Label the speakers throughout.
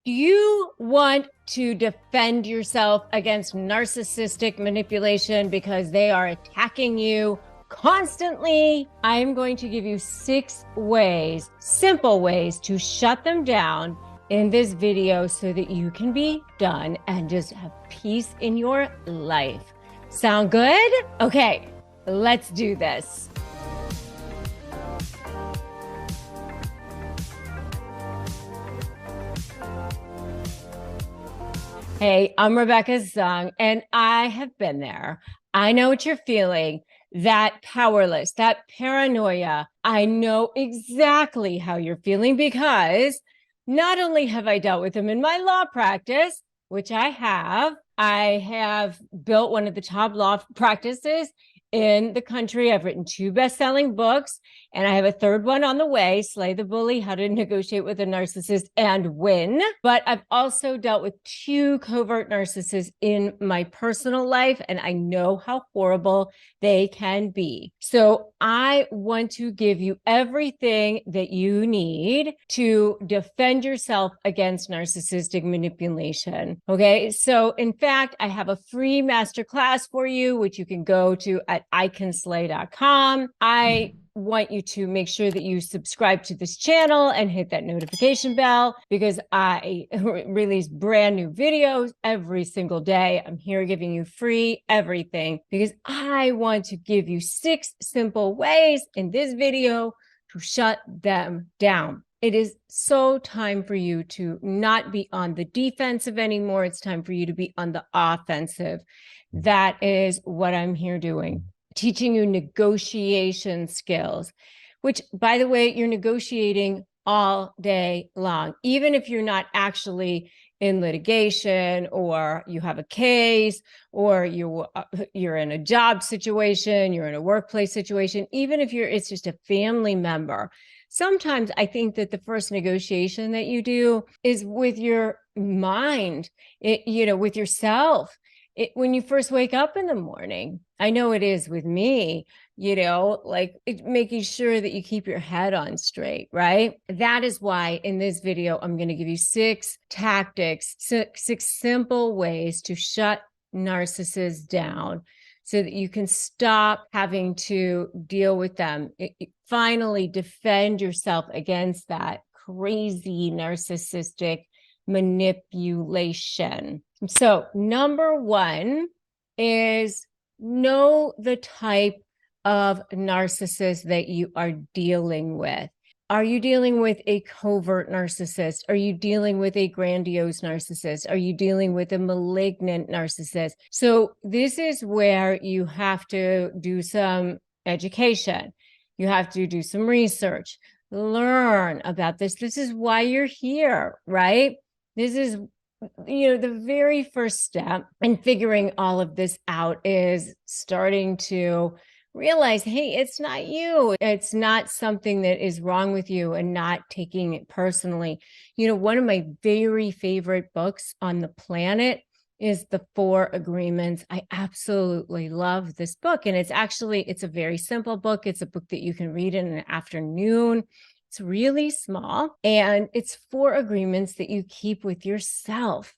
Speaker 1: Do you want to defend yourself against narcissistic manipulation because they are attacking you constantly? I'm going to give you 6 ways, simple ways to shut them down in this video so that you can be done and just have peace in your life. Sound good? Okay, let's do this. Hey, I'm Rebecca Zung, and I have been there. I know what you're feeling, that powerless, that paranoia. I know exactly how you're feeling because not only have I dealt with them in my law practice, which I have built one of the top law practices in the country. I've written 2 best-selling books, and I have a 3rd one on the way, Slay the Bully, How to Negotiate with a Narcissist and Win. But I've also dealt with 2 covert narcissists in my personal life, and I know how horrible they can be. So I want to give you everything that you need to defend yourself against narcissistic manipulation. Okay, so in fact, I have a free masterclass for you, which you can go to at icanslay.com. I want you to make sure that you subscribe to this channel and hit that notification bell because I release brand new videos every single day. I'm here giving you free everything because I want to give you 6 simple ways in this video to shut them down. It is so time for you to not be on the defensive anymore. It's time for you to be on the offensive. That is what I'm here doing. Teaching you negotiation skills, which, by the way, you're negotiating all day long, even if you're not actually in litigation or you have a case or you're in a job situation, you're in a workplace situation, even if it's just a family member. Sometimes I think that the first negotiation that you do is with your mind, with yourself. When you first wake up in the morning, I know it is with me, making sure that you keep your head on straight, right? That is why in this video, I'm going to give you 6 tactics, 6 simple ways to shut narcissists down so that you can stop having to deal with them. Finally, defend yourself against that crazy narcissistic manipulation. So number 1 is know the type of narcissist that you are dealing with. Are you dealing with a covert narcissist? Are you dealing with a grandiose narcissist? Are you dealing with a malignant narcissist? So this is where you have to do some education. You have to do some research, learn about this. This is why you're here, right? This is, the very first step in figuring all of this out is starting to realize, hey, it's not you. It's not something that is wrong with you and not taking it personally. One of my very favorite books on the planet is The 4 Agreements. I absolutely love this book. And it's a very simple book. It's a book that you can read in an afternoon. It's really small, and it's 4 agreements that you keep with yourself.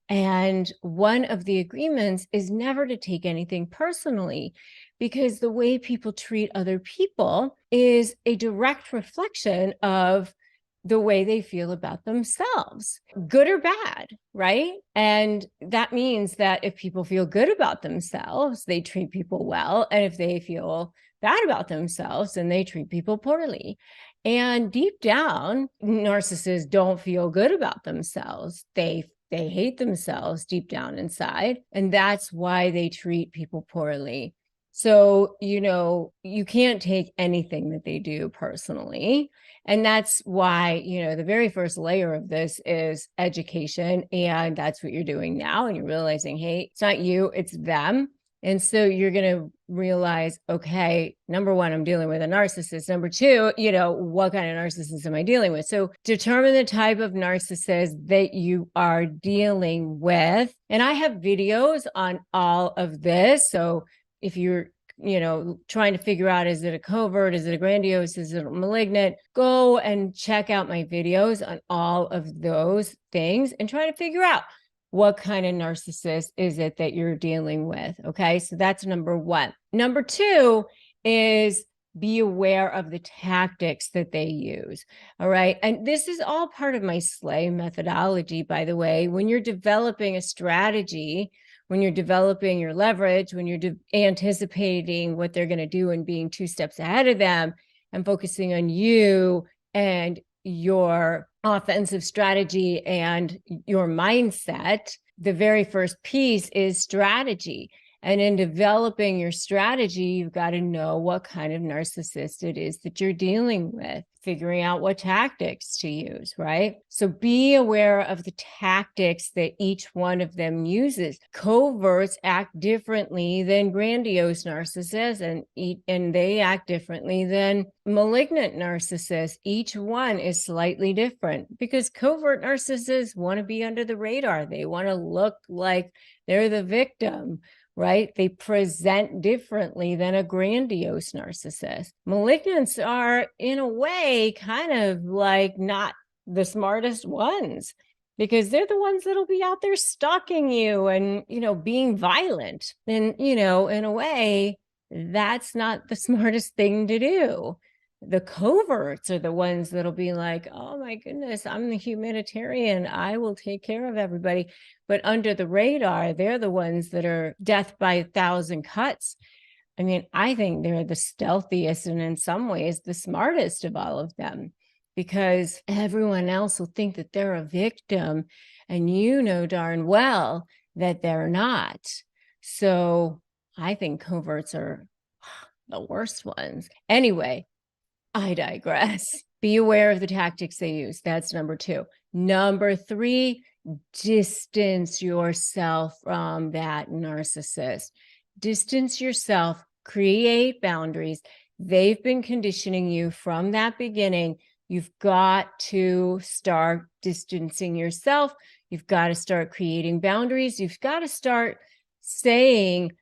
Speaker 1: And one of the agreements is never to take anything personally, because the way people treat other people is a direct reflection of the way they feel about themselves, good or bad, right? And that means that if people feel good about themselves, they treat people well. And if they feel bad about themselves, then they treat people poorly. And deep down, narcissists don't feel good about themselves. They hate themselves deep down inside. And that's why they treat people poorly. So, you can't take anything that they do personally. And that's why, the very first layer of this is education. And that's what you're doing now. And you're realizing, hey, it's not you, it's them. And so you're going to realize, okay, number 1, I'm dealing with a narcissist. Number 2, what kind of narcissist am I dealing with? So determine the type of narcissist that you are dealing with. And I have videos on all of this. So if you're trying to figure out, is it a covert? Is it a grandiose? Is it a malignant? Go and check out my videos on all of those things and try to figure out what kind of narcissist is it that you're dealing with. Okay. So that's number one. Number two is be aware of the tactics that they use. All right. And this is all part of my SLAY methodology, by the way. When you're developing a strategy, when you're developing your leverage, when you're anticipating what they're going to do and being 2 steps ahead of them and focusing on you and your offensive strategy and your mindset, the very first piece is strategy. And in developing your strategy, you've got to know what kind of narcissist it is that you're dealing with, figuring out what tactics to use, right? So be aware of the tactics that each one of them uses. Coverts act differently than grandiose narcissists, and they act differently than malignant narcissists. Each one is slightly different because covert narcissists want to be under the radar. They want to look like they're the victim, right? They present differently than a grandiose narcissist. Malignants are, in a way, kind of like not the smartest ones because they're the ones that'll be out there stalking you and, being violent. And, in a way, that's not the smartest thing to do. The coverts are the ones that'll be like, oh my goodness, I'm the humanitarian. I will take care of everybody. But under the radar, they're the ones that are death by 1,000 cuts. I mean, I think they're the stealthiest and in some ways the smartest of all of them because everyone else will think that they're a victim and you know darn well that they're not. So I think coverts are the worst ones. Anyway, I digress. Be aware of the tactics they use. That's number two. Number three, distance yourself from that narcissist. Distance yourself, create boundaries. They've been conditioning you from that beginning. You've got to start distancing yourself. You've got to start creating boundaries. You've got to start saying,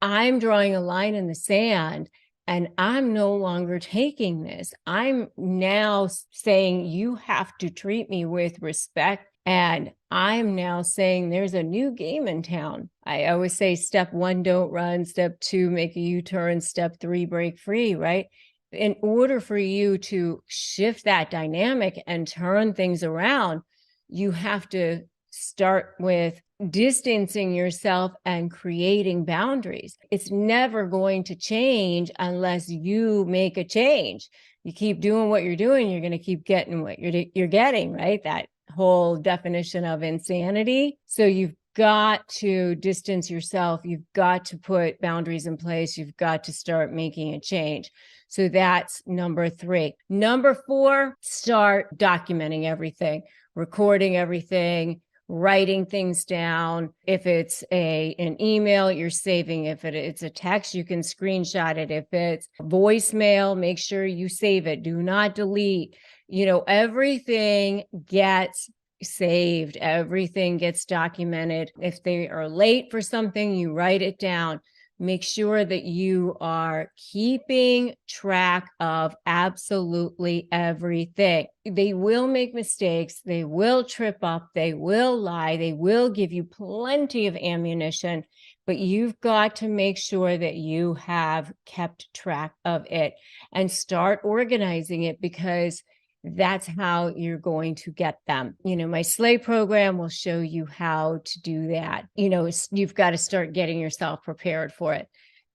Speaker 1: I'm drawing a line in the sand. And I'm no longer taking this. I'm now saying you have to treat me with respect. And I'm now saying there's a new game in town. I always say step 1, don't run. Step 2, make a U-turn. Step 3, break free, right? In order for you to shift that dynamic and turn things around, you have to start with distancing yourself and creating boundaries. It's never going to change unless you make a change. You keep doing what you're doing, you're going to keep getting what you're getting, right? That whole definition of insanity. So you've got to distance yourself. You've got to put boundaries in place. You've got to start making a change. So that's number 3. Number 4, start documenting everything, recording everything, writing things down. If it's an email, you're saving. If it's a text, you can screenshot it. If it's voicemail, make sure you save it. Do not delete. Everything gets saved. Everything gets documented. If they are late for something, you write it down. Make sure that you are keeping track of absolutely everything. They will make mistakes. They will trip up. They will lie. They will give you plenty of ammunition, but you've got to make sure that you have kept track of it and start organizing it because that's how you're going to get them. My SLAY program will show you how to do that. You've got to start getting yourself prepared for it.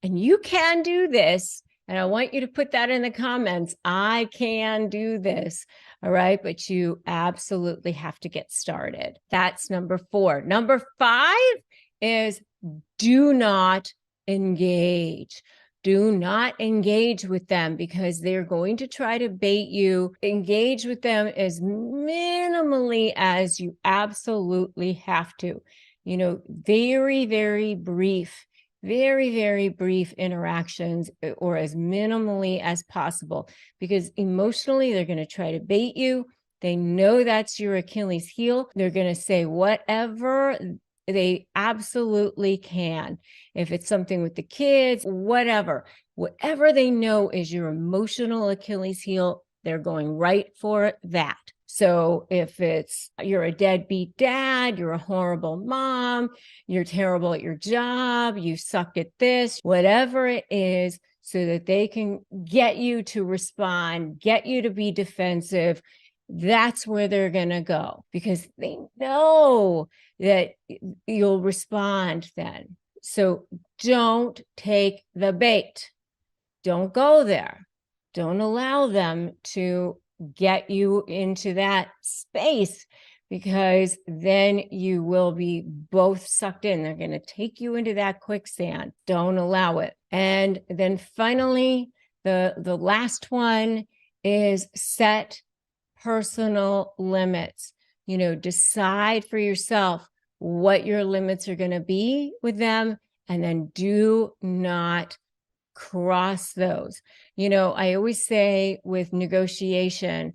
Speaker 1: And you can do this. And I want you to put that in the comments. I can do this. All right. But you absolutely have to get started. That's number 4. Number 5 is do not engage. Do not engage with them because they're going to try to bait you. Engage with them as minimally as you absolutely have to. Very, very brief, very, very brief interactions or as minimally as possible because emotionally they're going to try to bait you. They know that's your Achilles heel. They're going to say whatever They absolutely can. If it's something with the kids, whatever they know is your emotional Achilles heel, they're going right for that. So if it's you're a deadbeat dad, you're a horrible mom, you're terrible at your job, you suck at this, whatever it is, so that they can get you to respond, get you to be defensive, that's where they're going to go, because they know that you'll respond then. So don't take the bait. Don't go there. Don't allow them to get you into that space, because then you will be both sucked in. They're going to take you into that quicksand. Don't allow it. And then finally, the last one is set personal limits. Decide for yourself what your limits are going to be with them, and then do not cross those. I always say with negotiation,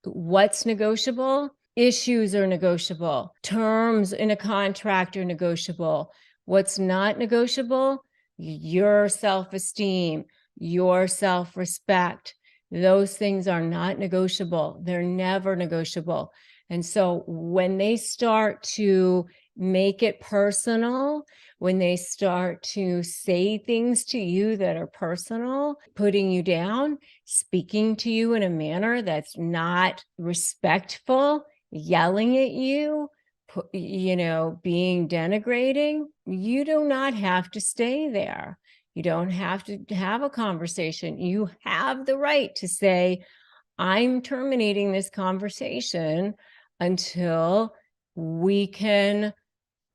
Speaker 1: what's negotiable? Issues are negotiable. Terms in a contract are negotiable. What's not negotiable? Your self-esteem, your self-respect. Those things are not negotiable. They're never negotiable. And so when they start to make it personal, when they start to say things to you that are personal, putting you down, speaking to you in a manner that's not respectful, yelling at you, being denigrating, you do not have to stay there. You don't have to have a conversation. You have the right to say, I'm terminating this conversation until we can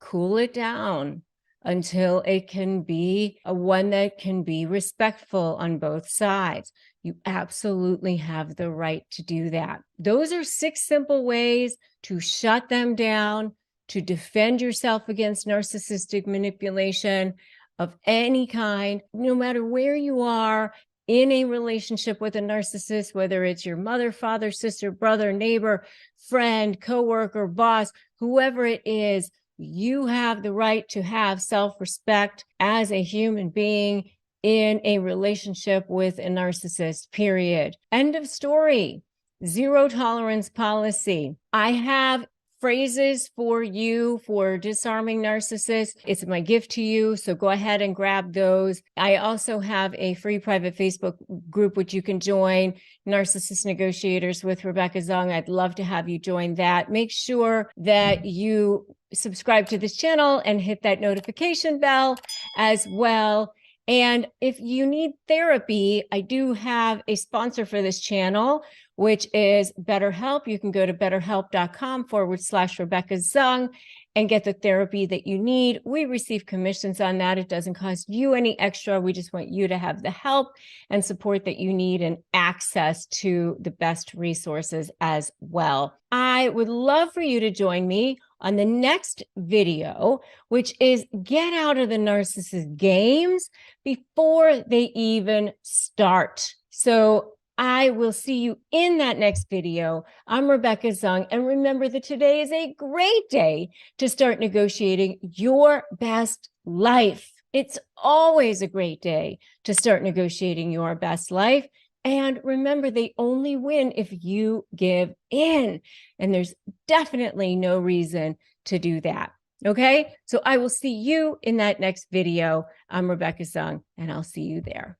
Speaker 1: cool it down, until it can be a one that can be respectful on both sides. You absolutely have the right to do that. Those are 6 simple ways to shut them down, to defend yourself against narcissistic manipulation of any kind, no matter where you are in a relationship with a narcissist, whether it's your mother, father, sister, brother, neighbor, friend, coworker, boss, whoever it is. You have the right to have self-respect as a human being in a relationship with a narcissist, period. End of story. Zero tolerance policy. I have phrases for you for disarming narcissists. It's my gift to you, so go ahead and grab those. I also have a free private Facebook group which you can join, Narcissist Negotiators with Rebecca Zung. I'd love to have you join that. Make sure that you subscribe to this channel and hit that notification bell as well. And if you need therapy, I do have a sponsor for this channel, which is BetterHelp. You can go to betterhelp.com/Rebecca Zung and get the therapy that you need. We receive commissions on that. It doesn't cost you any extra. We just want you to have the help and support that you need and access to the best resources as well. I would love for you to join me on the next video, which is get out of the narcissist games before they even start. So I will see you in that next video. I'm Rebecca Zung, and remember that today is a great day to start negotiating your best life. It's always a great day to start negotiating your best life. And remember, they only win if you give in. And there's definitely no reason to do that. Okay, so I will see you in that next video. I'm Rebecca Zung, and I'll see you there.